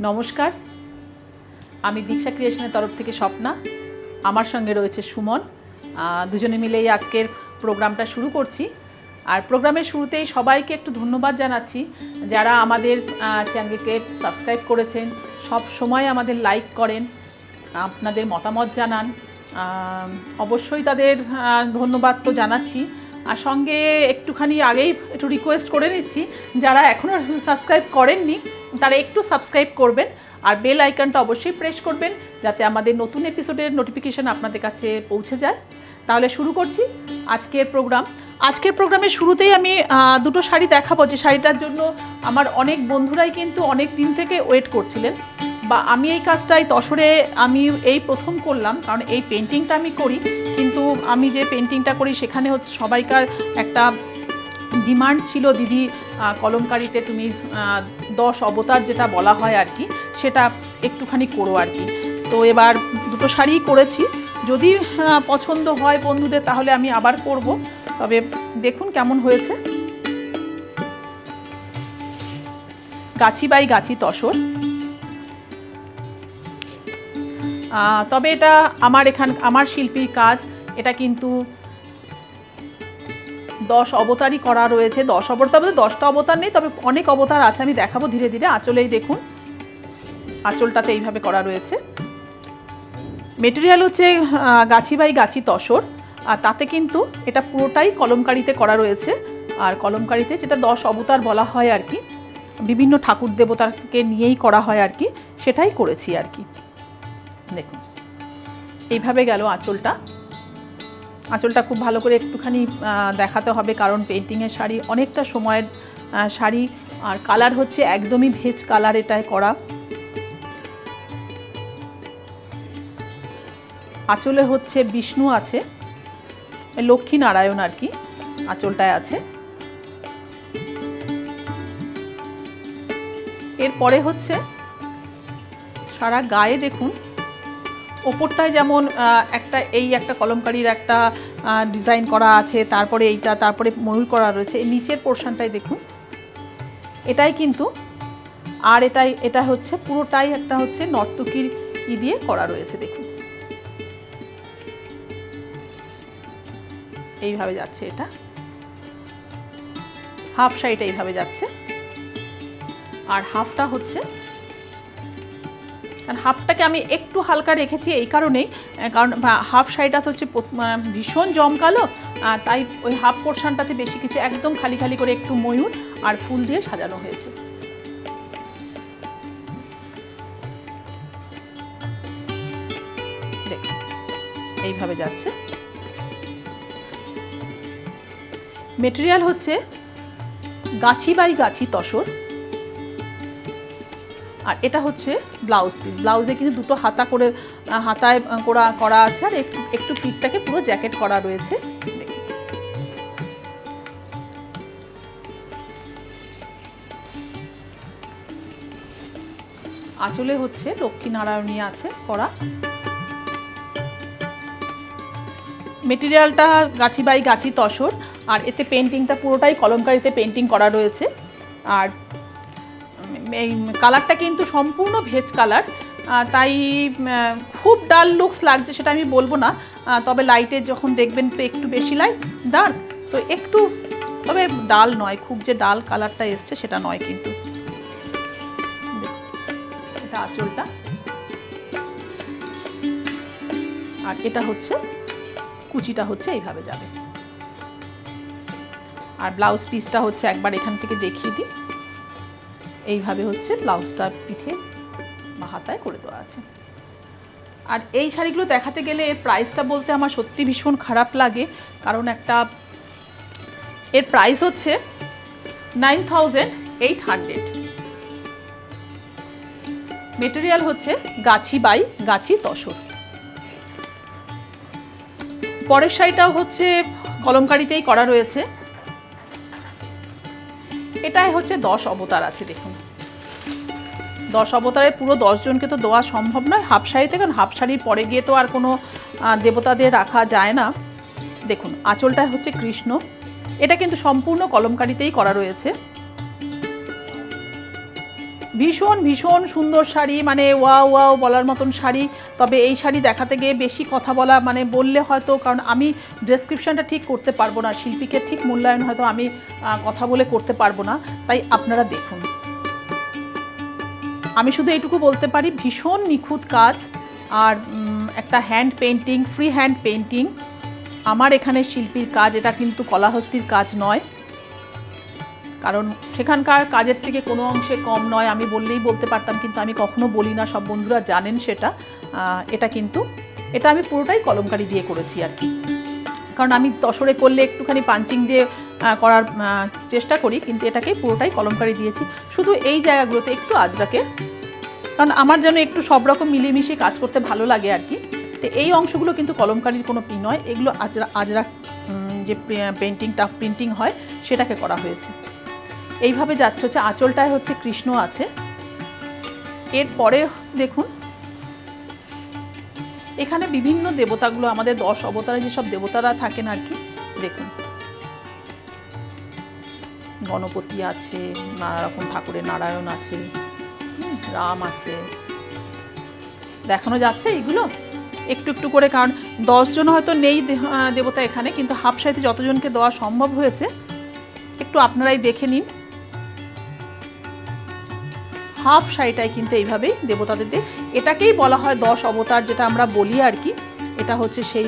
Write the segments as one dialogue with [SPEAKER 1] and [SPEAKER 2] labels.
[SPEAKER 1] নমস্কার, আমি দীক্ষা ক্রিয়েশনের তরফ থেকে স্বপ্না, আমার সঙ্গে রয়েছে সুমন। দুজনে মিলেই আজকের প্রোগ্রামটা শুরু করছি। আর প্রোগ্রামের শুরুতেই সবাইকে একটু ধন্যবাদ জানাচ্ছি যারা আমাদের চ্যানেলকে সাবস্ক্রাইব করেছেন, সব সময় আমাদের লাইক করেন, আপনাদের মতামত জানান। অবশ্যই তাদের ধন্যবাদ তো জানাচ্ছি। আর সঙ্গে একটুখানি আগেই একটু রিকোয়েস্ট করে নিচ্ছি, যারা এখনও সাবস্ক্রাইব করেননি তারা একটু সাবস্ক্রাইব করবেন আর বেল আইকনটা অবশ্যই প্রেস করবেন যাতে আমাদের নতুন এপিসোডের নোটিফিকেশান আপনাদের কাছে পৌঁছে যায়। তাহলে শুরু করছি আজকের প্রোগ্রাম। আজকের প্রোগ্রামের শুরুতেই আমি দুটো শাড়ি দেখাবো, যে শাড়িটার জন্য আমার অনেক বন্ধুরাই কিন্তু অনেক দিন থেকে ওয়েট করছিলেন। বা আমি এই কাজটাই তসরে আমি এই প্রথম করলাম, কারণ এই পেন্টিংটা আমি করি, কিন্তু আমি যে পেন্টিংটা করি সেখানে হচ্ছে সবাইকার একটা ডিমান্ড ছিল, দিদি কলমকারিতে তুমি 10 অবতার যেটা বলা হয় আর কি, সেটা একটুখানি করো আর কি। তো এবার দুটো শাড়িই করেছি, যদি পছন্দ হয় বন্ধুদের তাহলে আমি আবার করব। তবে দেখুন কেমন হয়েছে। গাছি বাই গাছি তসর। তবে এটা আমার শিল্পীর কাজ, এটা কিন্তু 10 অবতারই করা রয়েছে। 10 অবতার বলতে 10টা অবতার নেই, তবে অনেক অবতার আছে, আমি দেখাবো ধীরে ধীরে। আঁচলেই দেখুন, আঁচলটাতে এইভাবে করা রয়েছে। মেটেরিয়াল হচ্ছে গাছি বাই গাছি তসর, আর তাতে কিন্তু এটা পুরোটাই কলমকারিতে করা রয়েছে। আর কলমকারিতে যেটা 10 অবতার বলা হয় আর কি, বিভিন্ন ঠাকুর দেবতাকে নিয়েই করা হয় আর কি, সেটাই করেছি আর কি। দেখুন এইভাবে গেল আঁচলটা। আঁচলটা খুব ভালো করে একটুখানি দেখাতে হবে, কারণ পেন্টিংয়ের শাড়ি অনেকটা সময়ের শাড়ি, আর কালার হচ্ছে একদমই ভেজ কালার এটায় করা। আঁচলে হচ্ছে বিষ্ণু আছে, লক্ষ্মী নারায়ণ আর কি আঁচলটায় আছে। এরপরে হচ্ছে সারা গায়ে দেখুন, ওপরটায় যেমন একটা কলমকারির একটা ডিজাইন করা আছে, তারপরে এইটা, তারপরে ময়ূর করা রয়েছে। এই নিচের পোর্শনটাই দেখুন, এটাই কিন্তু, আর এটা হচ্ছে পুরোটাই একটা হচ্ছে নর্তকীর দিয়ে করা রয়েছে। দেখুন এইভাবে যাচ্ছে, এটা হাফ সাইড এইভাবে যাচ্ছে, আর হাফটা হচ্ছে, আর হাফটাকে আমি একটু হালকা রেখেছি এই কারণেই, কারণ হাফ সাইডটা হচ্ছে ভীষণ জমকালো, তাই ওই হাফ পোর্শনটাতে বেশি কিছু, একদম খালি খালি করে একটু ময়ূর আর ফুল দিয়ে সাজানো হয়েছে। দেখুন এইভাবে যাচ্ছে। মেটেরিয়াল হচ্ছে গাছি বাই গাছি তসর, আর এটা হচ্ছে ব্লাউজ পিস। ব্লাউজে কিন্তু দুটো হাতায় করা আছে, আর একটু পিঠটাকে পুরো জ্যাকেট করা রয়েছে। আঁচলে হচ্ছে লক্ষ্মী নারায়ণী আছে করা। মেটেরিয়ালটা গাছি বাই গাছি তসর, আর এতে পেন্টিংটা পুরোটাই কলমকারিতে পেন্টিং করা রয়েছে। আর এই কালারটা কিন্তু সম্পূর্ণ ভেজ কালার, তাই খুব ডাল লুকস লাগছে সেটা আমি বলবো না, তবে লাইটে যখন দেখবেন তো একটু বেশি লাইট ডার্ক, তো একটু, তবে ডাল নয়, খুব যে ডাল কালারটা এসছে সেটা নয় কিন্তু। এটা আঁচলটা, আর এটা হচ্ছে কুচিটা হচ্ছে এইভাবে যাবে। আর ব্লাউজ পিসটা হচ্ছে একবার এখান থেকে দেখিয়ে দিই, এইভাবে হচ্ছে ব্লাউজটা পিঠে বা হাতায় করে দেওয়া আছে। আর এই শাড়িগুলো দেখাতে গেলে এর প্রাইসটা বলতে আমার সত্যি ভীষণ খারাপ লাগে, কারণ এর প্রাইস হচ্ছে 9800। মেটেরিয়াল হচ্ছে গাছি বাই গাছি তসর। পরের শাড়িটাও হচ্ছে কলমকারিতেই করা রয়েছে। এটাই হচ্ছে 10 অবতার আছে। দেখুন 10 অবতারে পুরো 10 জনকে তো দেওয়া সম্ভব নয় হাফ শাড়িতে, কারণ হাফ শাড়ির পরে গিয়ে তো আর কোনো দেবতাদের রাখা যায় না। দেখুন আঁচলটায় হচ্ছে কৃষ্ণ, এটা কিন্তু সম্পূর্ণ কলমকারিতেই করা রয়েছে। ভীষণ ভীষণ সুন্দর শাড়ি, মানে ওয়াও ওয়াও বলার মতন শাড়ি। তবে এই শাড়ি দেখাতে গিয়ে বেশি কথা বলা মানে বললে হয়তো, কারণ আমি ডেসক্রিপশানটা ঠিক করতে পারবো না, শিল্পীকে ঠিক মূল্যায়ন হয়তো আমি কথা বলে করতে পারবো না, তাই আপনারা দেখুন। আমি শুধু এইটুকু বলতে পারি ভীষণ নিখুঁত কাজ, আর একটা hand painting, free hand painting. আমার এখানে শিল্পীর কাজ, এটা কিন্তু কলাহস্তির কাজ নয়, কারণ সেখানকার কাজের থেকে কোনো অংশে কম নয়, আমি বললেই বলতে পারতাম, কিন্তু আমি কখনো বলি না, সব বন্ধুরা জানেন সেটা। এটা আমি পুরোটাই কলমকারি দিয়ে করেছি আর কি, কারণ আমি তসরে করলে একটুখানি পাঞ্চিং দিয়ে করার চেষ্টা করি, কিন্তু এটাকেই পুরোটাই কলমকারি দিয়েছি। শুধু এই জায়গাগুলোতে একটু আজরাকে, কারণ আমার যেন একটু সব রকম মিলেমিশে কাজ করতে ভালো লাগে আর কি। তো এই অংশগুলো কিন্তু কলমকারির কোনো নয়, এগুলো আজরা যে প্রিন্টিং হয় সেটাকে করা হয়েছে। এইভাবে যাচ্ছে হচ্ছে, আঁচলটায় হচ্ছে কৃষ্ণ আছে। এরপরে দেখুন এখানে বিভিন্ন দেবতাগুলো, আমাদের 10 অবতারে যেসব দেবতারা থাকেন আর কি, দেখুন গণপতি আছে, নানা রকম ঠাকুরের, নারায়ণ আছে, রাম আছে, দেখানো যাচ্ছে এইগুলো একটু একটু করে, কারণ 10 জন হয়তো নেই দেবতা এখানে, কিন্তু হাফ সাইতে যতজনকে দেওয়া সম্ভব হয়েছে একটু আপনারাই দেখে নিন। হাফ শাড়িটাই কিন্তু এইভাবেই দেবতাদের দিয়ে, এটাকেই বলা হয় 10 অবতার, যেটা আমরা বলি আর কি। এটা হচ্ছে সেই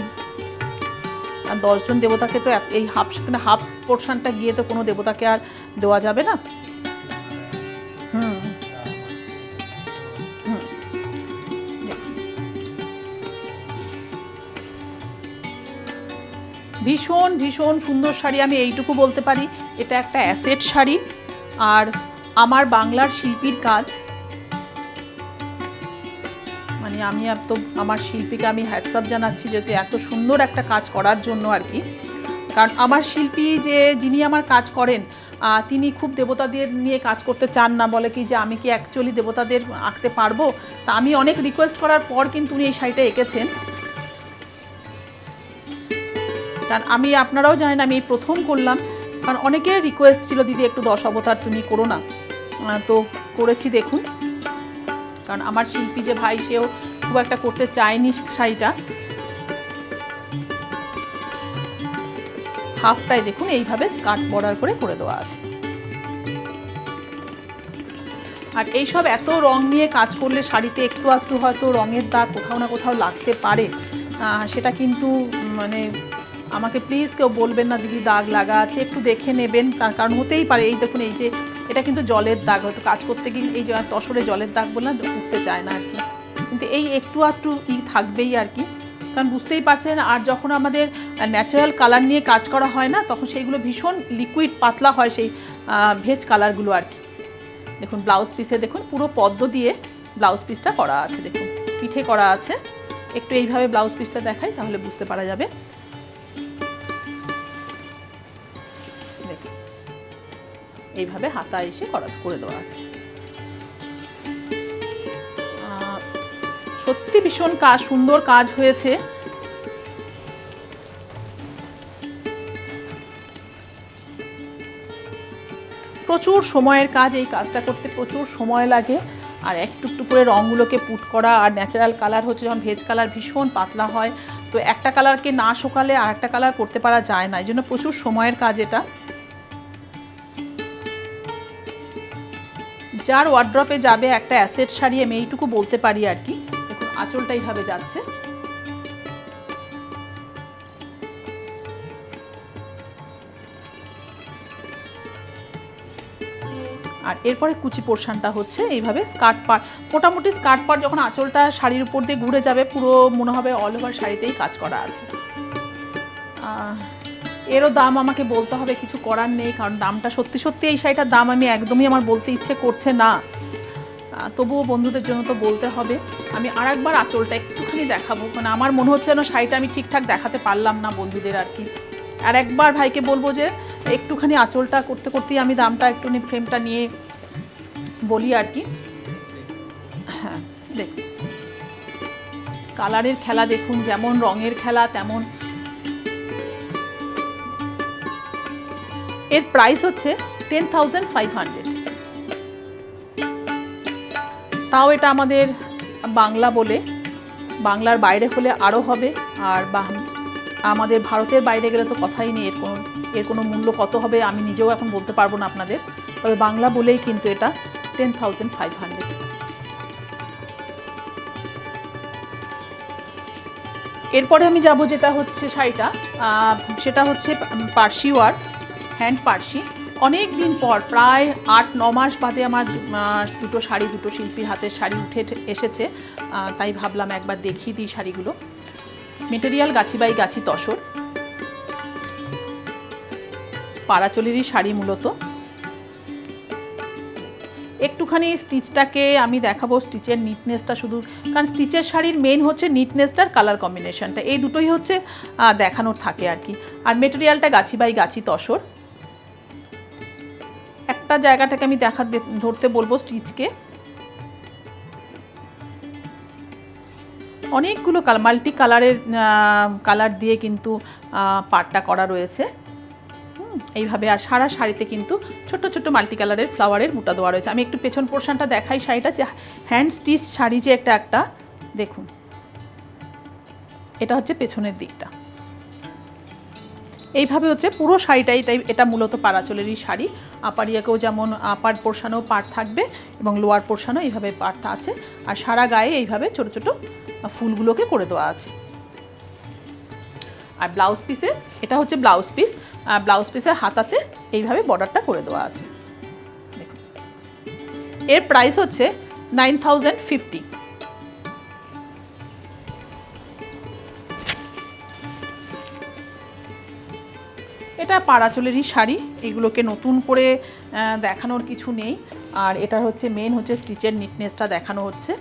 [SPEAKER 1] 10 জন দেবতাকে তো এই হাফ পোর্শনটা গিয়ে তো কোনো দেবতাকে আর দেওয়া যাবে না। ভীষণ ভীষণ সুন্দর শাড়ি, আমি এইটুকু বলতে পারি এটা একটা অ্যাসেট শাড়ি। আর আমার বাংলার শিল্পীর কাজ, মানে আমি আমার শিল্পীকে আমি হ্যাটসঅ্যাপ জানাচ্ছি যেহেতু এত সুন্দর একটা কাজ করার জন্য আর কি। কারণ আমার শিল্পী যিনি আমার কাজ করেন, তিনি খুব দেবতাদের নিয়ে কাজ করতে চান না, বলে কি যে আমি কি অ্যাকচুয়ালি দেবতাদের আঁকতে পারবো। তা আমি অনেক রিকোয়েস্ট করার পর কিন্তু উনি এই শাড়িটা এঁকেছেন। কারণ আপনারাও জানেন আমি এই প্রথম করলাম, কারণ অনেকের রিকোয়েস্ট ছিল দিদি একটু 10 অবতার তুমি করো না, তো করেছি। দেখুন, কারণ আমার শিল্পী যে ভাই, সেও খুব একটা করতে চায়নি শাড়িটা। হাফটাই দেখুন এইভাবে স্কার্ট বর্ডার করে দেওয়া আছে। আর এইসব এত রং নিয়ে কাজ করলে শাড়িতে একটু একটু হয়তো রঙের দাগ কোথাও না কোথাও লাগতে পারে, সেটা কিন্তু মানে আমাকে প্লিজ কেউ বলবেন না দিদি দাগ লাগা আছে, একটু দেখে নেবেন, তার কারণ হতেই পারে। এই দেখুন, এই যে এটা কিন্তু জলের দাগ, হয়তো কাজ করতে গিয়ে এই যে তসরে জলের দাগ বললাম, উঠতে চায় না আর কি, কিন্তু এই একটু একটু থাকবেই আর কি, কারণ বুঝতেই পারছেন। আর যখন আমাদের ন্যাচারাল কালার নিয়ে কাজ করা হয় না, তখন সেইগুলো ভীষণ লিকুইড পাতলা হয়, সেই ভেজ কালারগুলো আর কি। দেখুন ব্লাউজ পিসে দেখুন পুরো পদ্ম দিয়ে ব্লাউজ পিসটা করা আছে, দেখুন পিঠে করা আছে। একটু এইভাবে ব্লাউজ পিসটা দেখাই, তাহলে বুঝতে পারা যাবে। দেখুন এইভাবে হাতা এসে করে দেওয়া আছে। সত্যি ভীষণ সুন্দর কাজ হয়েছে। প্রচুর সময়ের কাজ, এই কাজটা করতে প্রচুর সময় লাগে। আর একটু একটু করে রঙগুলোকে পুট করা, আর ন্যাচারাল কালার হচ্ছে যখন ভেজ কালার ভীষণ পাতলা হয়, তো একটা কালারকে না শুকালে আর একটা কালার করতে পারা যায় না, এই জন্য প্রচুর সময়ের কাজ এটা। যার ওয়ার্ড্রপে যাবে একটা অ্যাসেট শাড়ি, আমি এইটুকু বলতে পারি আর কি। দেখুন আঁচলটা এইভাবে যাচ্ছে, আর এরপরে কুচি পোর্শনটা হচ্ছে এইভাবে স্কার্ট পার্ট, মোটামুটি স্কার্ট পার্ট যখন আঁচলটা শাড়ির উপর দিয়ে ঘুরে যাবে, পুরো মনে হবে অল ওভার শাড়িতেই কাজ করা আছে। এরও দাম আমাকে বলতে হবে, কিছু করার নেই, কারণ দামটা সত্যি সত্যি এই শাড়িটার দাম আমি একদমই আমার বলতে ইচ্ছে করছে না, তবুও বন্ধুদের জন্য তো বলতে হবে। আমি আরেকবার আঁচলটা একটুখানি দেখাবো, মানে আমার মনে হচ্ছে যেন শাড়িটা আমি ঠিকঠাক দেখাতে পারলাম না বন্ধুদের আর কি। আর একবার ভাইকে বলবো যে একটুখানি আঁচলটা করতে করতেই আমি দামটা একটু ফ্রেমটা নিয়ে বলি আর কি। হ্যাঁ দেখুন কালারের খেলা, দেখুন যেমন রঙের খেলা তেমন। এর প্রাইস হচ্ছে 10,500। তাও এটা আমাদের বাংলা বলে, বাংলার বাইরে হলে আরও হবে, আর আমাদের ভারতের বাইরে গেলে তো কথাই নেই, এর কোনো মূল্য কত হবে আমি নিজেও এখন বলতে পারবো না আপনাদের। তবে বাংলা বলেই কিন্তু এটা 10,500। এরপরে আমি যাব যেটা হচ্ছে শাড়িটা, সেটা হচ্ছে পার্সি ওয়ার্ক, হ্যান্ড পার্সি। অনেক দিন পর, প্রায় 8-9 মাস বাদে আমার দুটো শিল্পীর হাতের শাড়ি উঠে এসেছে, তাই ভাবলাম একবার দেখিয়ে দিই শাড়িগুলো। মেটেরিয়াল গাছি বাই গাছি তসর, পাড়াচলেরই শাড়ি মূলত। একটুখানি স্টিচটাকে আমি দেখাবো, স্টিচের নিটনেসটা শুধু, কারণ স্টিচের শাড়ির মেন হচ্ছে নিটনেসটার কালার কম্বিনেশনটা, এই দুটোই হচ্ছে দেখানোর থাকে আর কি। আর মেটেরিয়ালটা গাছি বাই গাছি তসর। একটা জায়গাটাকে আমি ধরতে বলবো স্টিচকে, অনেকগুলো মাল্টি কালারের কালার দিয়ে কিন্তু পাড়টা করা রয়েছে এইভাবে। আর সারা শাড়িতে কিন্তু ছোট ছোট মাল্টি কালারের ফ্লাওয়ারের বুটা দেওয়া রয়েছে। আমি একটু পেছন পোর্শনটা দেখাই শাড়িটা, যে হ্যান্ড স্টিচ শাড়ি যে একটা দেখুন, এটা হচ্ছে পেছনের দিকটা, এইভাবে হচ্ছে পুরো শাড়িটাই। তাই এটা মূলত পাড়াচলেরই শাড়ি। আপারিয়াকেও যেমন আপার পোর্শনেও পাড় থাকবে এবং লোয়ার পোর্শনেও এইভাবে পাড়টা আছে, আর সারা গায়ে এইভাবে ছোট ছোট ফুলগুলোকে করে দেওয়া আছে। আর ব্লাউজ পিসে, এটা হচ্ছে ব্লাউজ পিস, ব্লাউজ পিসের হাতাতে এইভাবে বর্ডারটা করে দেওয়া আছে। দেখুন, এর প্রাইস হচ্ছে 9,050। এটা পাড়াচলেরই শাড়ি, এগুলোকে নতুন করে দেখানোর কিছু নেই। আর এটা হচ্ছে মেন হচ্ছে স্টিচের নিটনেসটা দেখানো হচ্ছে।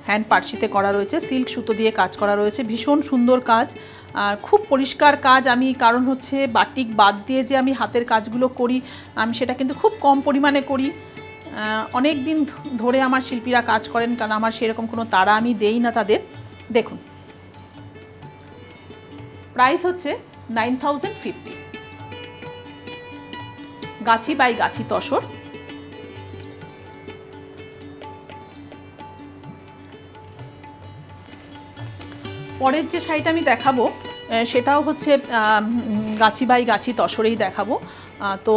[SPEAKER 1] হ্যান্ড পার্সিতে করা রয়েছে, সিল্ক সুতো দিয়ে কাজ করা রয়েছে, ভীষণ সুন্দর কাজ আর খুব পরিষ্কার কাজ। আমি কারণ হচ্ছে বাটিক বাদ দিয়ে যে আমি হাতের কাজগুলো করি, আমি সেটা কিন্তু খুব কম পরিমাণে করি। অনেক দিন ধরে আমার শিল্পীরা কাজ করেন, কারণ আমার সেরকম কোনো তাড়া আমি দেই না তাদের। দেখুন, প্রাইস হচ্ছে 9,050। গাছি বাই গাছি তসর। পরের যে শাড়িটা আমি দেখাবো সেটাও হচ্ছে গাছি বাই গাছি তসরেই দেখাবো। তো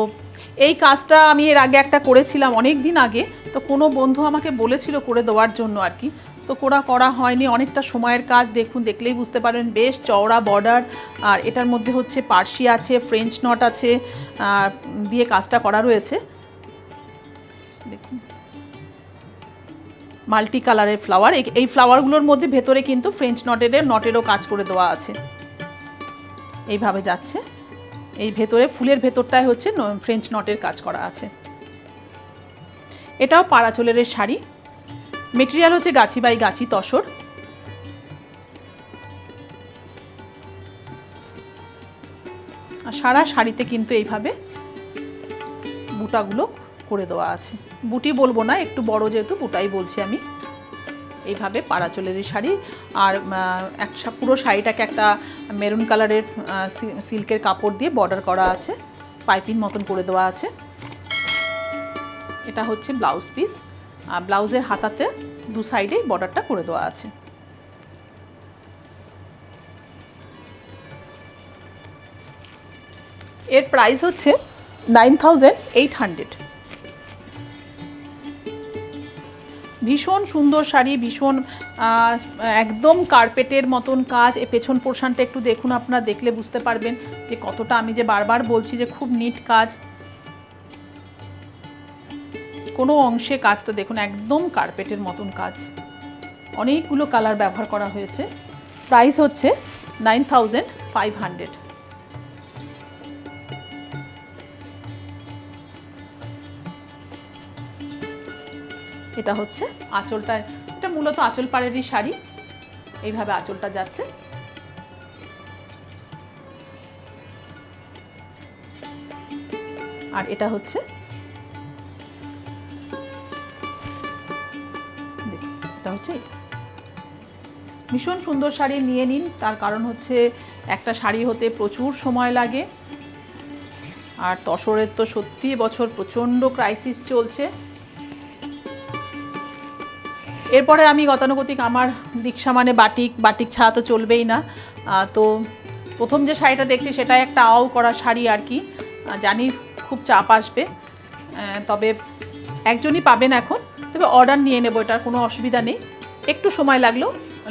[SPEAKER 1] এই কাজটা আমি এর আগে একটা করেছিলাম অনেক দিন আগে, তো কোনো বন্ধু আমাকে বলেছিল করে দেওয়ার জন্য আর কি, তো করা হয়নি। অনেকটা সময়ের কাজ, দেখুন, দেখলেই বুঝতে পারবেন, বেশ চওড়া বর্ডার। আর এটার মধ্যে হচ্ছে পার্সি আছে, ফ্রেঞ্চ নট আছে, দিয়ে কাজটা করা রয়েছে। দেখুন, মাল্টি কালারের ফ্লাওয়ার, এই ফ্লাওয়ারগুলোর মধ্যে ভেতরে কিন্তু ফ্রেঞ্চ নটেরও কাজ করে দেওয়া আছে। এইভাবে যাচ্ছে, এই ভেতরে ফুলের ভেতরটায় হচ্ছে ফ্রেঞ্চ নটের কাজ করা আছে। এটাও পাড়াচলের শাড়ি, মেটেরিয়াল হচ্ছে গাছি বাই গাছি তসর। আর সারা শাড়িতে কিন্তু এইভাবে বুটাগুলো করে দেওয়া আছে। বুটি বলবো না, একটু বড় যেহেতু বুটাই বলছি আমি। এইভাবে পাড়াচলের শাড়ি, আর পুরো শাড়িটাকে একটা মেরুন কালারের সিল্কের কাপড় দিয়ে বর্ডার করা আছে, পাইপিং মতন করে দেওয়া আছে। এটা হচ্ছে ব্লাউজ পিস, আর ব্লাউজের হাতাতে দু সাইডে বর্ডারটা করে দেওয়া আছে। এর প্রাইস হচ্ছে 9,800। ভীষণ সুন্দর শাড়ি, ভীষণ একদম কার্পেটের মতন কাজ। এই পেছন পোর্শনটা একটু দেখুন, আপনারা দেখলে বুঝতে পারবেন যে কতটা, আমি যে বারবার বলছি যে খুব নিট কাজ, কোনো অংশে কাজটা দেখুন একদম কার্পেটের মতন কাজ। অনেকগুলো কালার ব্যবহার করা হয়েছে। প্রাইস হচ্ছে 9,500। এটা হচ্ছে আঁচলটা, এটা মূলত আঁচল পাড়েরই শাড়ি, এইভাবে আঁচলটা যাচ্ছে। আর এটা হচ্ছে, এটা হচ্ছে এটা। ভীষণ সুন্দর শাড়ি, নিয়ে নিন। তার কারণ হচ্ছে একটা শাড়ি হতে প্রচুর সময় লাগে, আর তসরের তো সত্যি বছর প্রচণ্ড ক্রাইসিস চলছে। এরপরে আমি গতানুগতিক আমার দীক্ষা মানে বাটিক, বাটিক ছাড়া তো চলবেই না। তো প্রথম যে শাড়িটা দেখছি সেটাই একটা আও করা শাড়ি আর কি। জানি খুব চাপ আসবে, তবে একজনই পাবেন এখন, তবে অর্ডার নিয়ে নেবো, এটার কোনো অসুবিধা নেই। একটু সময়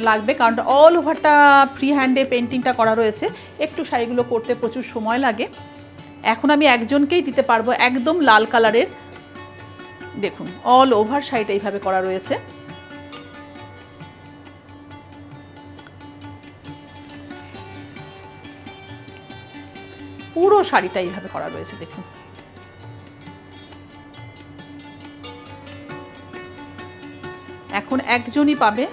[SPEAKER 1] লাগবে, কারণ অল ওভারটা ফ্রি হ্যান্ডে পেন্টিংটা করা রয়েছে, একটু শাড়িগুলো করতে প্রচুর সময় লাগে। এখন আমি একজনকেই দিতে পারবো, একদম লাল কালারের, দেখুন অল ওভার শাড়িটা এইভাবে করা রয়েছে। পুরো শাড়িটা এইভাবে করা রয়েছে দেখুন। এখন একজনই পাবে।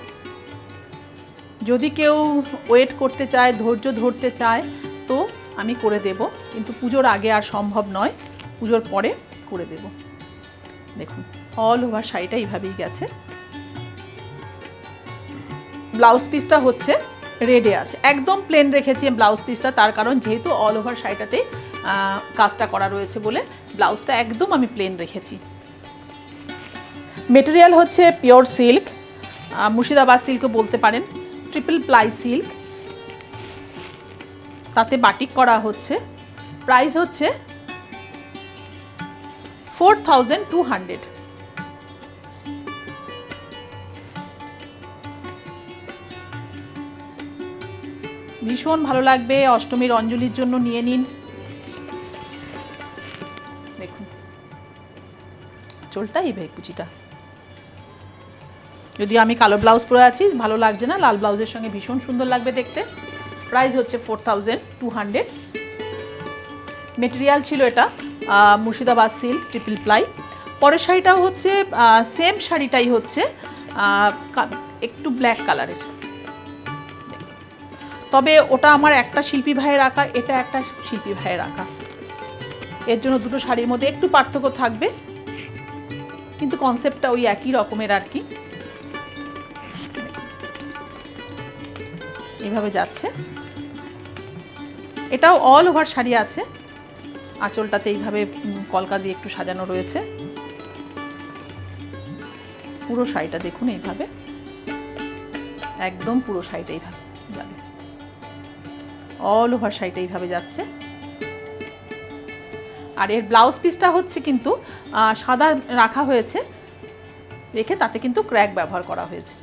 [SPEAKER 1] যদি কেউ ওয়েট করতে চায়, ধৈর্য ধরতে চায়, তো আমি করে দেব, কিন্তু পুজোর আগে আর সম্ভব নয়, পুজোর পরে করে দেব। দেখুন অল ওভার শাড়িটা এইভাবেই গেছে। ব্লাউজ পিসটা হচ্ছে রেডে আছে, একদম প্লেন রেখেছি ব্লাউজ পিসটা, তার কারণ যেহেতু অল ওভার শাড়িটাতে কাজটা করা রয়েছে বলে ব্লাউজটা একদম আমি প্লেন রেখেছি। মেটেরিয়াল হচ্ছে পিওর সিল্ক, মুর্শিদাবাদ সিল্কও বলতে পারেন, ট্রিপল প্লাই সিল্ক, তাতে বাটিক করা হচ্ছে। প্রাইস হচ্ছে 4200। ভীষণ ভালো লাগবে, অষ্টমীর অঞ্জলির জন্য নিয়ে নিন। দেখুন চোলটা এই কুচিটা, যদিও আমি কালো ব্লাউজ পরে আছি, ভালো লাগছে না, লাল ব্লাউজের সঙ্গে ভীষণ সুন্দর লাগবে দেখতে। প্রাইস হচ্ছে 4200। মেটেরিয়াল ছিল এটা মুর্শিদাবাদ সিল্ক ট্রিপল প্লাই। পরের শাড়িটাও হচ্ছে সেম শাড়িটাই হচ্ছে একটু ব্ল্যাক কালারের, তবে ওটা আমার একটা শিল্পী ভাইয়ের আঁকা, এটা একটা শিল্পী ভাইয়ের আঁকা, এর জন্য দুটো শাড়ির মধ্যে একটু পার্থক্য থাকবে, কিন্তু কনসেপ্টটা ওই একই রকমের আর কি। এইভাবে যাচ্ছে, এটাও অল ওভার শাড়ি আছে, আঁচলটাতে এইভাবে কলকা দিয়ে একটু সাজানো রয়েছে। পুরো শাড়িটা দেখুন এইভাবে, একদম পুরো শাড়িটা এইভাবে যাবে, অল ওভার শাড়িটা এইভাবে যাচ্ছে। আর এর ব্লাউজ পিসটা হচ্ছে কিন্তু সাদা রাখা হয়েছে, রেখে তাতে কিন্তু ক্র্যাক ব্যবহার করা হয়েছে।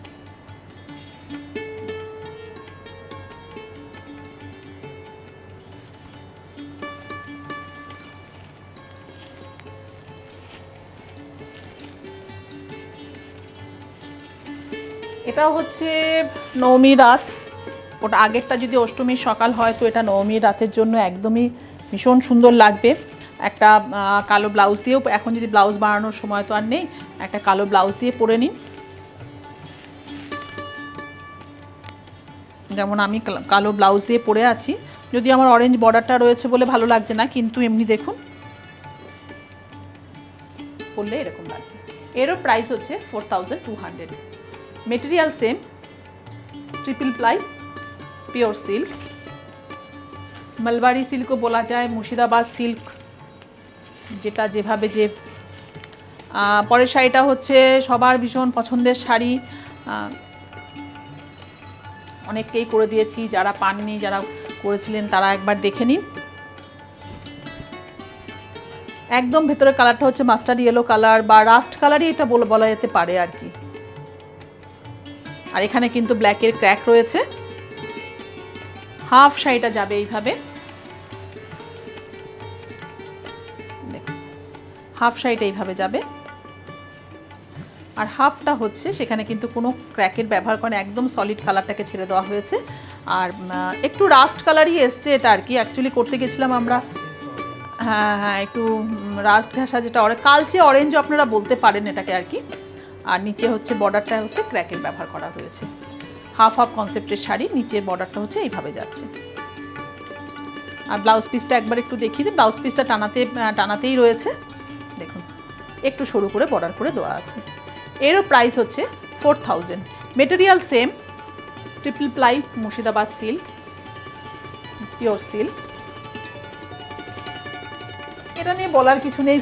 [SPEAKER 1] এটাও হচ্ছে নবমী রাত, ওটা আগেরটা যদি অষ্টমীর সকাল হয় তো এটা নবমী রাতের জন্য একদমই ভীষণ সুন্দর লাগবে। একটা কালো ব্লাউজ দিয়েও, এখন যদি ব্লাউজ বানানোর সময় তো আর নেই, একটা কালো ব্লাউজ দিয়ে পরে নিন, যেমন আমি কালো ব্লাউজ দিয়ে পরে আছি, যদি আমার অরেঞ্জ বর্ডারটা রয়েছে বলে ভালো লাগছে না, কিন্তু এমনি দেখুন পরলে এরকম লাগবে। এরও প্রাইস হচ্ছে 4200। Material same, triple ply, pure silk, mulberry সিল্কও বলা যায়, মুর্শিদাবাদ সিল্ক, যেটা যেভাবে যে। পরের শাড়িটা হচ্ছে সবার ভীষণ পছন্দের শাড়ি, অনেককেই করে দিয়েছি, যারা পাননি, যারা করেছিলেন তারা একবার দেখে নিন। একদম ভেতরের কালারটা হচ্ছে মাস্টার্ড ইয়েলো কালার বা রাস্ট কালারই এটা বলা যেতে পারে আর কি। আর এখানে কিন্তু ব্ল্যাকের ক্র্যাক রয়েছে। হাফ শাড়িটা যাবে এইভাবে, হাফ শাড়িটা এইভাবে যাবে, আর হাফটা হচ্ছে সেখানে কিন্তু কোনো ক্র্যাকের ব্যবহার করে, একদম সলিড কালারটাকে ছেড়ে দেওয়া হয়েছে। আর একটু রাস্ট কালারই এসছে এটা আর কি, অ্যাকচুয়ালি করতে গেছিলাম আমরা, হ্যাঁ একটু রাস্ট ঘাসা, যেটা কালচে অরেঞ্জ আপনারা বলতে পারেন এটাকে আর কি। আর নিচে হচ্ছে বর্ডারটা হচ্ছে ক্র্যাকের ব্যবহার করা হয়েছে। হাফ হাফ কনসেপ্টের শাড়ি, নিচের বর্ডারটা হচ্ছে এইভাবে যাচ্ছে। আর ব্লাউজ পিসটা একবার একটু দেখিয়ে দিই, ব্লাউজ পিসটা টানাতেই রয়েছে, দেখুন একটু সরু করে বর্ডার করে দেওয়া আছে। এরও প্রাইস হচ্ছে 4000। Material same, triple ply Murshidabad silk, pure silk. এটা নিয়ে বলার কিছু নেই,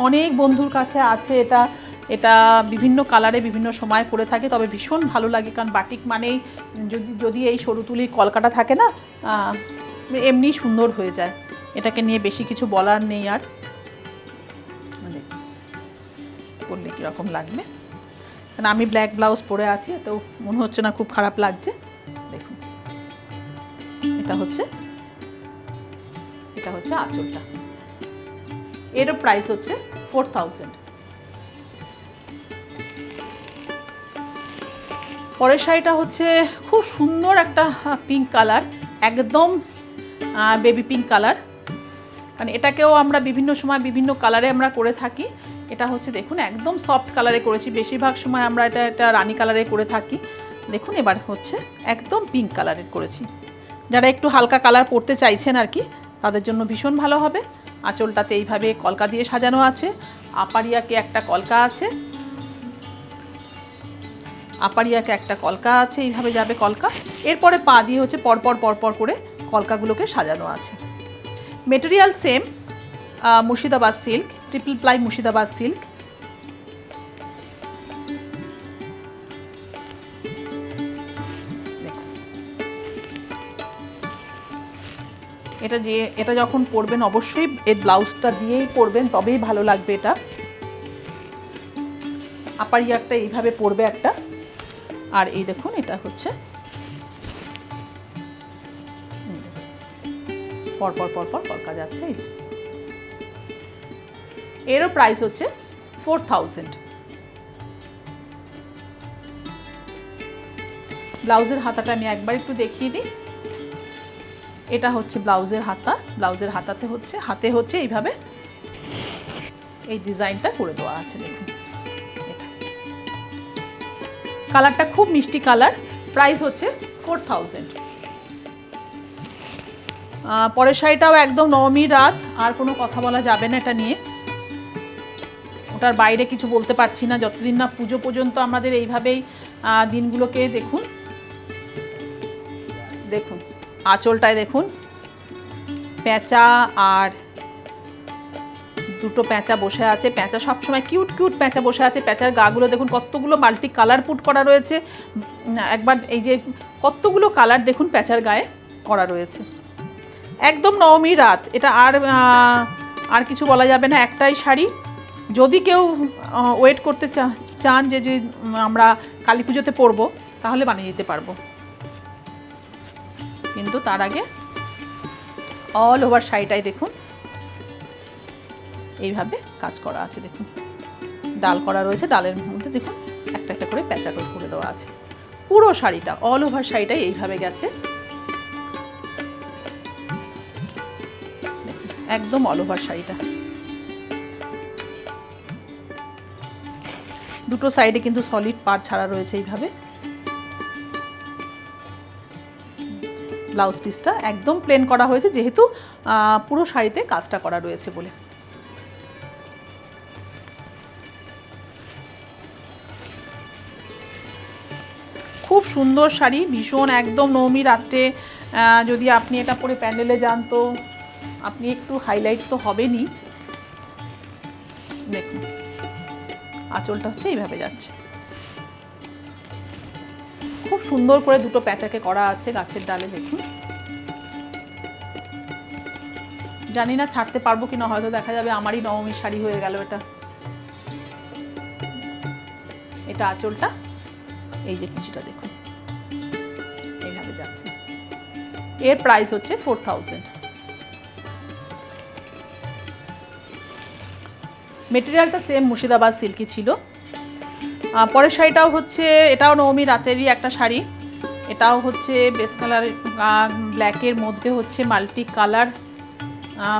[SPEAKER 1] অনেক বন্ধুর কাছে আছে এটা, এটা বিভিন্ন কালারে বিভিন্ন সময় করে থাকে, তবে ভীষণ ভালো লাগে, কারণ বাটিক মানেই যদি এই সরু তুলির কলকাটা থাকে না, এমনি সুন্দর হয়ে যায়। এটাকে নিয়ে বেশি কিছু বলার নেই আর। করলে কীরকম লাগবে, কারণ আমি ব্ল্যাক ব্লাউজ পরে আছি, তো মনে হচ্ছে না খুব খারাপ লাগছে। দেখুন এটা হচ্ছে আঁচলটা। এরও প্রাইস হচ্ছে 4000। পরের শাড়িটা হচ্ছে খুব সুন্দর একটা পিঙ্ক কালার, একদম বেবি পিঙ্ক কালার, কারণ এটাকেও আমরা বিভিন্ন সময় বিভিন্ন কালারে আমরা করে থাকি। এটা হচ্ছে দেখুন একদম সফট কালারে করেছি, বেশিরভাগ সময় আমরা এটা রানী কালারে করে থাকি। দেখুন এবার হচ্ছে একদম পিঙ্ক কালারের করেছি। যারা একটু হালকা কালার পরতে চাইছেন আর কি, তাদের জন্য ভীষণ ভালো হবে। আঁচলটাতে এইভাবে কলকা দিয়ে সাজানো আছে, আপারিয়াকে একটা কলকা আছে, এইভাবে যাবে কলকা। এরপরে পা দিয়ে হচ্ছে পরপর করে কলকাগুলোকে সাজানো আছে। Material same, Murshidabad silk, triple ply Murshidabad silk. এটা যখন পরবেন অবশ্যই এর ব্লাউজটা দিয়েই পরবেন, তবেই ভালো লাগবে। এটা আপার ইয়ারটা এইভাবে পরবে একটা, আর এই দেখুন এটা হচ্ছে পরপর কলকা যাচ্ছে। এই এরও প্রাইস হচ্ছে 4000। ব্লাউজের হাতাটা আমি একবার একটু দেখিয়ে দিই। এটা হচ্ছে ব্লাউজের হাতা, ব্লাউজের হাতে হচ্ছে এইভাবে এই ডিজাইনটা করে দেওয়া আছে। দেখুন কালারটা খুব মিষ্টি কালার, প্রাইস হচ্ছে 4000। পরের শাড়িটাও একদম নবমীর রাত, আর কোনো কথা বলা যাবে না এটা নিয়ে, ওটার বাইরে কিছু বলতে পারছি না। যতদিন না পুজো পর্যন্ত আমাদের এইভাবেই দিনগুলোকে দেখুন আঁচলটায় দেখুন পেঁচা, আর দুটো পেঁচা বসে আছে। পেঁচা সবসময় কিউট পেঁচা বসে আছে। পেঁচার গাগুলো দেখুন কতগুলো মাল্টি কালার পুট করা রয়েছে। একবার এই যে কতগুলো কালার দেখুন পেঁচার গায়ে করা রয়েছে। একদম নবমীর রাত, এটা আর কিছু বলা যাবে না। একটাই শাড়ি, যদি কেউ ওয়েট করতে চান যে আমরা কালী পুজোতে পরবো, তাহলে বানিয়ে দিতে পারবো, কিন্তু তার আগে অল ওভার শাড়িটাই দেখুন এইভাবে কাজ করা আছে। দেখুন ডাল করা রয়েছে, ডালের মধ্যে দেখুন একটা করে প্যাঁচা করে দেওয়া আছে। পুরো শাড়িটা অল ওভার শাড়িটাই এইভাবে গেছে, একদম অল ওভার শাড়িটা। দুটো সাইডে কিন্তু সলিড পাড় ছাড়া রয়েছে এইভাবে। ব্লাউজ পিসটা একদম প্লেন করা হয়েছে, যেহেতু পুরো শাড়িতে কাজটা করা রয়েছে বলে। খুব সুন্দর শাড়ি, ভীষণ একদম নবমী রাত্রে যদি আপনি এটা পরে প্যান্ডেলে যান তো আপনি একটু হাইলাইট তো হবেনই। দেখুন আঁচলটা হচ্ছে এইভাবে যাচ্ছে, খুব সুন্দর করে দুটো প্যাঁচাকে করা আছে গাছের ডালে। দেখুন জানি না ছাড়তে পারবো কিনা, হয়তো দেখা যাবে আমারই নবমীর শাড়ি হয়ে গেল এটা। এটা আঁচলটা, এই যে কুচিটা দেখুন এইভাবে যাচ্ছে। এর প্রাইস হচ্ছে 4000। মেটেরিয়ালটা সেম মুর্শিদাবাদ সিল্কি ছিল। পরের শাড়িটাও হচ্ছে, এটাও নবমী রাতেরই একটা শাড়ি। এটাও হচ্ছে বেস কালার ব্ল্যাকের মধ্যে হচ্ছে মাল্টি কালার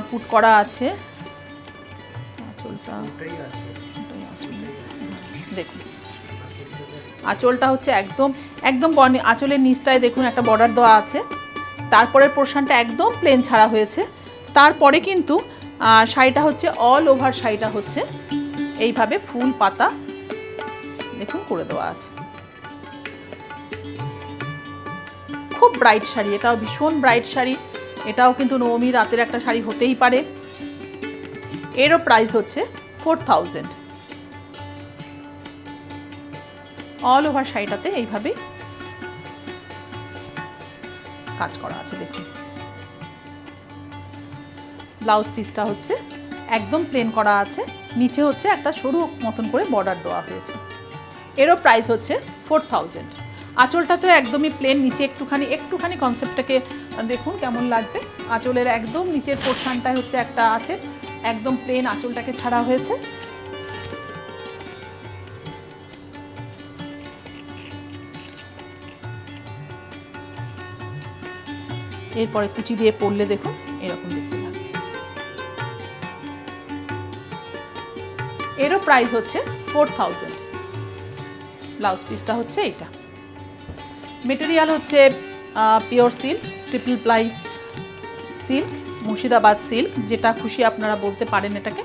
[SPEAKER 1] পুট করা আছে। দেখুন আঁচলটা হচ্ছে একদম আঁচলের নিচটায় দেখুন একটা বর্ডার দেওয়া আছে, তারপরের পোর্শনটা একদম প্লেন ছাড়া হয়েছে। তারপরে কিন্তু শাড়িটা হচ্ছে অল ওভার শাড়িটা হচ্ছে এইভাবে ফুল পাতা দেখুন করে দেওয়া আছে। খুব ব্রাইট শাড়ি, এটাও ভীষণ ব্রাইট শাড়ি। এটাও কিন্তু নবমী রাতের একটা শাড়ি হতেই পারে। এরও প্রাইস হচ্ছে 4000। অল ওভার শাড়িটাতে এইভাবে কাজ করা আছে দেখুন। ব্লাউজ পিসটা হচ্ছে একদম প্লেন করা আছে, নিচে হচ্ছে একটা সরু মতন করে বর্ডার দেওয়া হয়েছে। এরও প্রাইস হচ্ছে 4000। আঁচলটা তো একদমই প্লেন, নিচে একটুখানি কনসেপ্টটাকে দেখুন কেমন লাগবে। আঁচলের একদম নিচের পোর্শনটায় হচ্ছে একটা আছে, একদম প্লেন আঁচলটাকে ছাড়া হয়েছে। এরপরে কুচি দিয়ে পরলে দেখুন এরকম দেখতে লাগবে। এরও প্রাইস হচ্ছে 4000। ব্লাউজ পিসটা হচ্ছে এইটা। মেটেরিয়াল হচ্ছে pure silk, triple ply silk, Murshidabad silk, যেটা খুশি আপনারা বলতে পারেন এটাকে।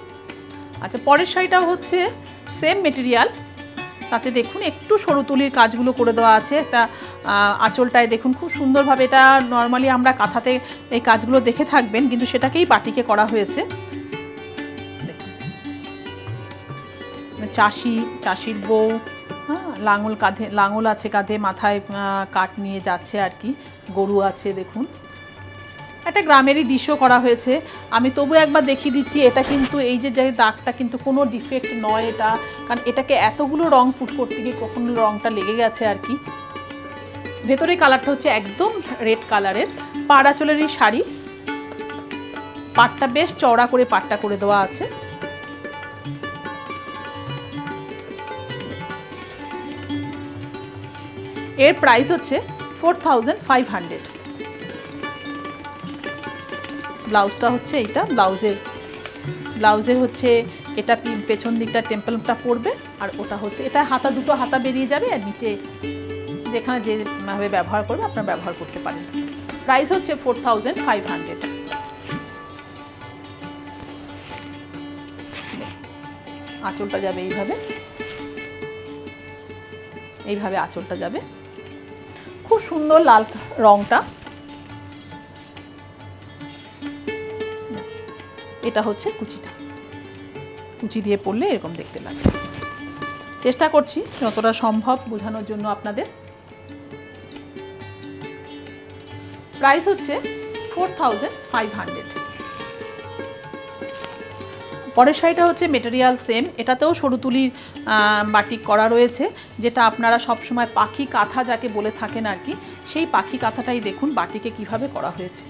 [SPEAKER 1] আচ্ছা, পরের শাড়িটাও হচ্ছে সেম মেটেরিয়াল, তাতে দেখুন একটু সরু তুলির কাজগুলো করে দেওয়া আছে। একটা আঁচলটায় দেখুন খুব সুন্দরভাবে, এটা নর্মালি আমরা কাঁথাতে এই কাজগুলো দেখে থাকবেন, কিন্তু সেটাকেই বাটিকে করা হয়েছে। চাষির বউ, হ্যাঁ, লাঙল আছে কাঁধে, মাথায় কাঠ নিয়ে যাচ্ছে আর কি, গরু আছে দেখুন। একটা গ্রামেরই দৃশ্য করা হয়েছে। আমি তবু একবার দেখিয়ে দিচ্ছি, এটা কিন্তু এই যে দাগটা কিন্তু কোনো ডিফেক্ট নয় এটা, কারণ এটাকে এতগুলো রং পুট করতে গিয়ে কখনো রংটা লেগে গেছে আর কি। ভেতরে কালারটা হচ্ছে একদম রেড কালারের, পাড় আঁচলেরই শাড়ি, পাটটা বেশ চওড়া করে পাটটা করে দেওয়া আছে। এর প্রাইস হচ্ছে 4500। ব্লাউজটা হচ্ছে এইটা, ব্লাউজের হচ্ছে এটা পেছন দিকটা টেম্পলটা পড়বে, আর ওটা হচ্ছে এটা দুটো হাতা বেরিয়ে যাবে, আর নিচে যেখানে যেভাবে ব্যবহার করবে আপনারা ব্যবহার করতে পারেন। প্রাইস হচ্ছে 4500। আঁচলটা যাবে এইভাবে আঁচলটা যাবে, খুব সুন্দর লাল রংটা। এটা হচ্ছে কুচি দিয়ে পরলে এরকম দেখতে লাগে। চেষ্টা করছি যতটা সম্ভব বোঝানোর জন্য আপনাদের। প্রাইস হচ্ছে 4500। পরের শাড়িটা হচ্ছে মেটেরিয়াল সেম, এটাতেও সরু তুলির বাটিক করা রয়েছে, যেটা আপনারা সবসময় পাখি কাঁথা যাকে বলে থাকেন আর কি, সেই পাখি কাঁথাটাই দেখুন বাটিকে কিভাবে করা হয়েছে।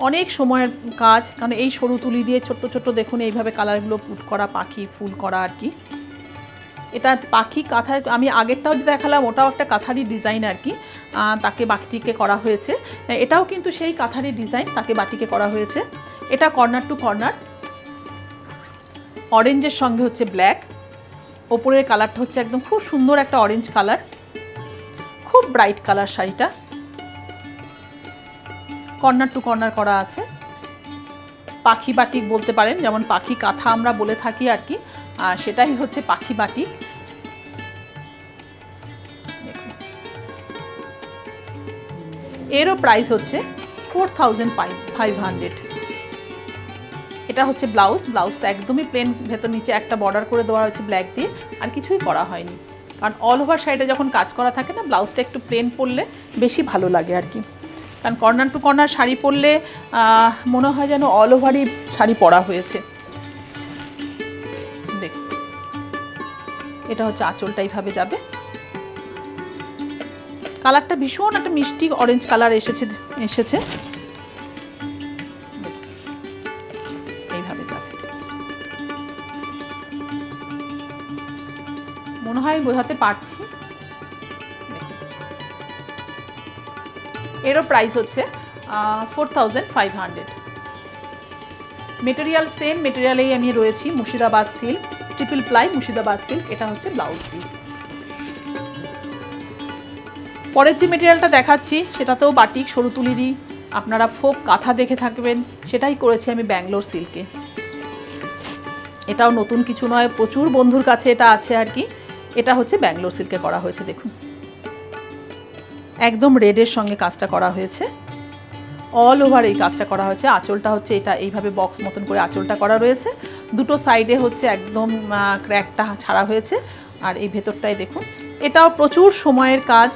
[SPEAKER 1] অনেক সময়ের কাজ, কারণ এই সরু তুলি দিয়ে ছোট্ট ছোট্ট দেখুন এইভাবে কালারগুলো পুট করা, পাখি ফুল করা আর কি। এটা পাখি কাঁথায় আমি আগেরটাও দেখালাম, ওটাও একটা কাঁথারই ডিজাইন আর কি, তাকে বাটিকে করা হয়েছে। এটাও কিন্তু সেই কাঁথারই ডিজাইন, তাকে বাটিকে করা হয়েছে। এটা কর্নার টু কর্নার, অরেঞ্জের সঙ্গে হচ্ছে ব্ল্যাক, ওপরের কালারটা হচ্ছে একদম খুব সুন্দর একটা অরেঞ্জ কালার, খুব ব্রাইট কালার শাড়িটা। কর্নার টু কর্নার করা আছে, পাখি বাটিক বলতে পারেন, যেমন পাখি কাঁথা আমরা বলে থাকি আর কি, সেটাই হচ্ছে পাখি বাটিক। এরও প্রাইস হচ্ছে 4500। এটা হচ্ছে ব্লাউজটা একদমই প্লেন, ভেতর নিচে একটা বর্ডার করে দেওয়া হয়েছে ব্ল্যাক দিয়ে, আর কিছুই করা হয়নি, কারণ অল ওভার শাড়িটা যখন কাজ করা থাকে না, ব্লাউজটা একটু প্লেন পরলে বেশি ভালো লাগে আর কি। কারণ কর্নার টু কর্নার শাড়ি পরলে মনে হয় যেন অল ওভারই শাড়ি পরা হয়েছে। দেখ, এটা হচ্ছে আঁচলটা এইভাবে যাবে, কালারটা ভীষণ একটা মিষ্টি অরেঞ্জ কালার এসেছে, এইভাবে যাবে। মনে হয় বোঝাতে পারছি। এরও প্রাইস হচ্ছে 4500। মেটেরিয়াল সেম মেটেরিয়ালেই আমি রয়েছি, Murshidabad silk, triple ply Murshidabad silk. এটা হচ্ছে ব্লাউজ পিস। পরের যে মেটেরিয়ালটা দেখাচ্ছি সেটাতেও বাটিক সরু তুলিরই, আপনারা ফোক কাঁথা দেখে থাকবেন, সেটাই করেছি আমি ব্যাঙ্গালোর সিল্কে। এটাও নতুন কিছু নয়, প্রচুর বন্ধুর কাছে এটা আছে আর কি। এটা হচ্ছে ব্যাঙ্গালোর সিল্কে করা হয়েছে, দেখুন একদম রেডের সঙ্গে কাজটা করা হয়েছে, অল ওভার এই কাজটা করা হয়েছে। আঁচলটা হচ্ছে এটা এইভাবে বক্স মতন করে আঁচলটা করা রয়েছে, দুটো সাইডে হচ্ছে একদম ক্র্যাকটা ছাড়া হয়েছে, আর এই ভেতরটায় দেখুন, এটাও প্রচুর সময়ের কাজ।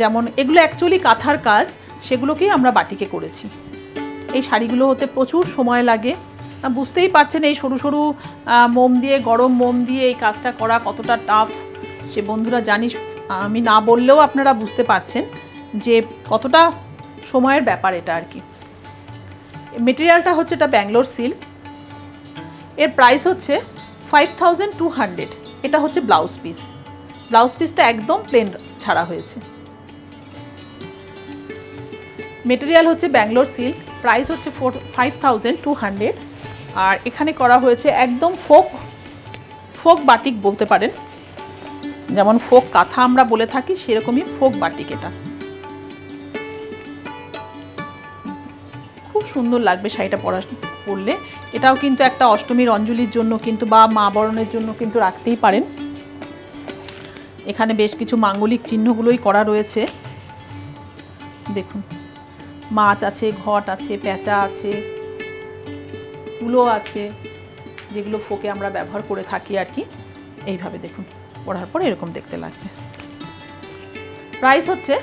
[SPEAKER 1] যেমন এগুলো অ্যাকচুয়ালি কাঁথার কাজ, সেগুলোকেই আমরা বাটিকে করেছি। এই শাড়িগুলো হতে প্রচুর সময় লাগে। বুঝতেই পারছেন এই সরু সরু মোম দিয়ে, গরম মোম দিয়ে এই কাজটা করা কতটা টাফ, সে বন্ধুরা জানিস, আমি না বললেও আপনারা বুঝতে পারছেন যে কতটা সময়ের ব্যাপার এটা আর কি। মেটেরিয়ালটা হচ্ছে এটা ব্যাঙ্গালোর সিল্ক, এর প্রাইস হচ্ছে 5200। এটা হচ্ছে ব্লাউজ পিস, ব্লাউজ পিসটা একদম প্লেন ছাড়া হয়েছে। মেটেরিয়াল হচ্ছে ব্যাঙ্গালোর সিল্ক, প্রাইস হচ্ছে 5200। আর এখানে করা হয়েছে একদম ফোক বাটিক বলতে পারেন, যেমন ফোক কাঁথা আমরা বলে থাকি সেরকমই ফোক বাটিক। এটা খুব সুন্দর লাগবে শাড়িটা পরলে। এটাও কিন্তু একটা অষ্টমীর অঞ্জলির জন্য কিন্তু বা মা বরণের জন্য কিন্তু রাখতেই পারেন। এখানে বেশ কিছু মাঙ্গলিক চিহ্নগুলোই করা রয়েছে। দেখুন, মাছ আছে, ঘট আছে, পেঁচা আছে, তুলো আছে, যেগুলো ফোকে আমরা ব্যবহার করে থাকি আর কি। এইভাবে দেখুন, পরার পর এরকম দেখতে লাগবে। প্রাইস হচ্ছে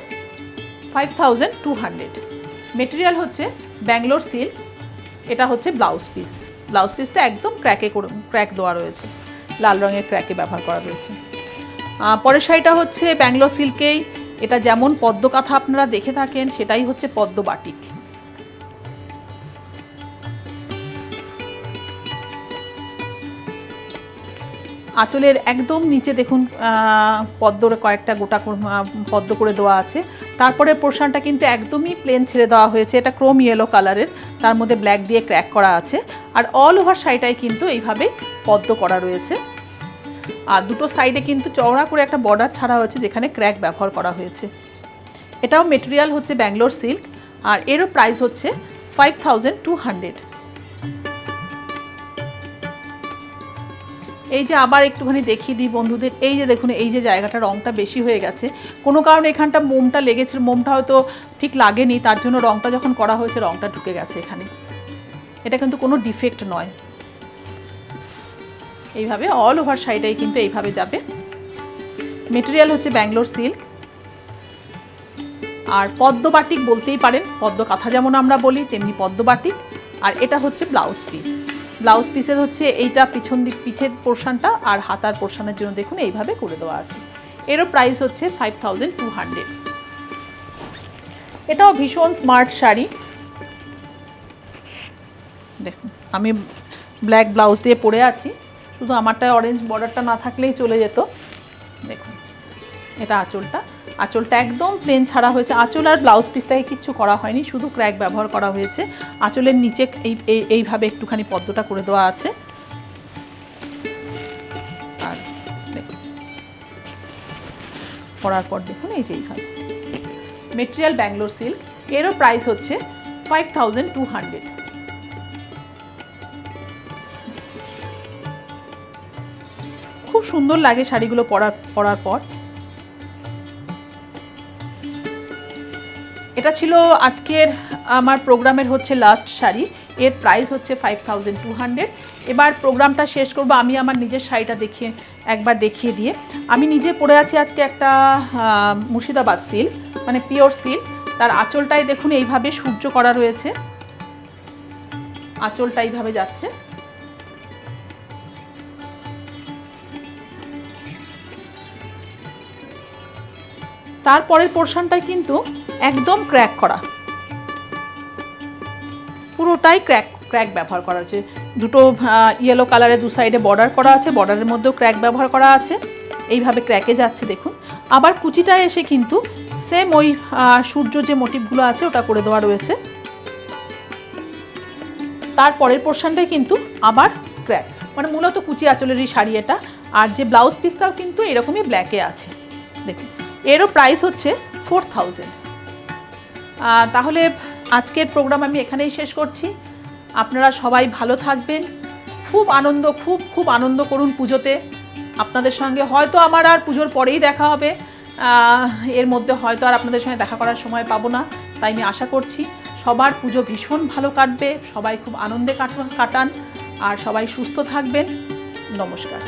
[SPEAKER 1] 5200। মেটেরিয়াল হচ্ছে ব্যাঙ্গালোর সিল্ক। এটা হচ্ছে ব্লাউজ পিস, ব্লাউজ পিসটা একদম ক্র্যাক দেওয়া রয়েছে, লাল রঙের ক্র্যাকে ব্যবহার করা রয়েছে। পরের শাড়িটা হচ্ছে ব্যাঙ্গালোর সিল্কেই, এটা যেমন পদ্ম কাঁথা আপনারা দেখে থাকেন সেটাই হচ্ছে পদ্ম বাটিক। আঁচলের একদম নিচে দেখুন পদ্মর কয়েকটা গোটা পদ্ম করে দেওয়া আছে। তারপরে পোর্শনটা কিন্তু একদমই প্লেন ছেড়ে দেওয়া হয়েছে, এটা ক্রোম ইয়েলো কালারের, তার মধ্যে ব্ল্যাক দিয়ে ক্র্যাক করা আছে। আর অল ওভার শাড়িটাই কিন্তু এইভাবে পদ্ম করা রয়েছে। আর দুটো সাইডে কিন্তু চওড়া করে একটা বর্ডার ছাড়া হয়েছে যেখানে ক্র্যাক ব্যবহার করা হয়েছে। এটাও মেটেরিয়াল হচ্ছে ব্যাঙ্গালোর সিল্ক, আর এরও প্রাইস হচ্ছে 5200। এই যে আবার একটুখানি দেখিয়ে দিই বন্ধুদের, এই যে দেখুন, এই যে জায়গাটা রঙটা বেশি হয়ে গেছে, কোনো কারণে এখানটা মোমটা লেগেছিল, মোমটা হয়তো ঠিক লাগেনি, তার জন্য রঙটা যখন করা হয়েছে রঙটা ঢুকে গেছে এখানে। এটা কিন্তু কোনো ডিফেক্ট নয়। এইভাবে অল ওভার শাড়িটাই কিন্তু এইভাবে যাবে। মেটেরিয়াল হচ্ছে ব্যাঙ্গালোর সিল্ক, আর পদ্ম বাটিক বলতেই পারেন, পদ্ম কাঁথা যেমন আমরা বলি তেমনি পদ্ম বাটিক। আর এটা হচ্ছে ব্লাউজ পিস, ব্লাউজ পিসের হচ্ছে এইটা পিছন দিক পিঠের পোর্শনটা, আর হাতার পোর্শনের জন্য দেখুন এইভাবে করে দেওয়া আছে। এরও প্রাইস হচ্ছে 5200। এটাও ভীষণ স্মার্ট শাড়ি। দেখুন, আমি ব্ল্যাক ব্লাউজ দিয়ে পরে আছি, শুধু আমারটায় অরেঞ্জ বর্ডারটা না থাকলেই চলে যেত। দেখুন, এটা আঁচলটা একদম প্লেন ছাড়া হয়েছে। আঁচল আর ব্লাউজ পিসটাকে কিচ্ছু করা হয়নি, শুধু ক্র্যাক ব্যবহার করা হয়েছে। আঁচলের নিচে এইভাবে একটুখানি পদ্মটা করে দেওয়া আছে। আর দেখুন, পরার পর দেখুন এই যে এইভাবে। মেটেরিয়াল ব্যাঙ্গালোর সিল্ক, এরও প্রাইস হচ্ছে 5200। খুব সুন্দর লাগে শাড়িগুলো পরার পর। এটা ছিল আজকের আমার প্রোগ্রামের হচ্ছে লাস্ট শাড়ি, এর প্রাইস হচ্ছে 5200। এবার প্রোগ্রামটা শেষ করব আমি আমার নিজের শাড়িটা একবার দেখিয়ে দিয়ে। আমি নিজে পরে আছি আজকে একটা মুর্শিদাবাদ সিল্ক, মানে পিওর সিল্ক। তার আঁচলটাই দেখুন এইভাবে সূর্য করা রয়েছে, আঁচলটা এইভাবে যাচ্ছে। তারপরের পোর্শনটাই কিন্তু একদম ক্র্যাক করা, পুরোটাই ক্র্যাক ব্যবহার করা আছে। দুটো ইয়েলো কালারের দু সাইডে বর্ডার করা আছে, বর্ডারের মধ্যেও ক্র্যাক ব্যবহার করা আছে। এইভাবে ক্র্যাকে যাচ্ছে দেখুন। আবার কুচিটায় এসে কিন্তু সেম ওই সূর্য যে মোটিভগুলো আছে ওটা করে দেওয়া রয়েছে। তারপরের পোর্শনটাই কিন্তু আবার ক্র্যাক, মানে মূলত কুচি আঁচলেরই শাড়ি এটা। আর যে ব্লাউজ পিসটাও কিন্তু এরকমই ব্ল্যাকে আছে দেখুন। এরও প্রাইস হচ্ছে 4000। তাহলে আজকের প্রোগ্রাম আমি এখানেই শেষ করছি। আপনারা সবাই ভালো থাকবেন, খুব আনন্দ করুন পুজোতে। আপনাদের সঙ্গে হয়তো আমার আর পুজোর পরেই দেখা হবে, এর মধ্যে হয়তো আর আপনাদের সঙ্গে দেখা করার সময় পাবো না, তাই আমি আশা করছি সবার পুজো ভীষণ ভালো কাটবে, সবাই খুব আনন্দে কাটান, আর সবাই সুস্থ থাকবেন। নমস্কার।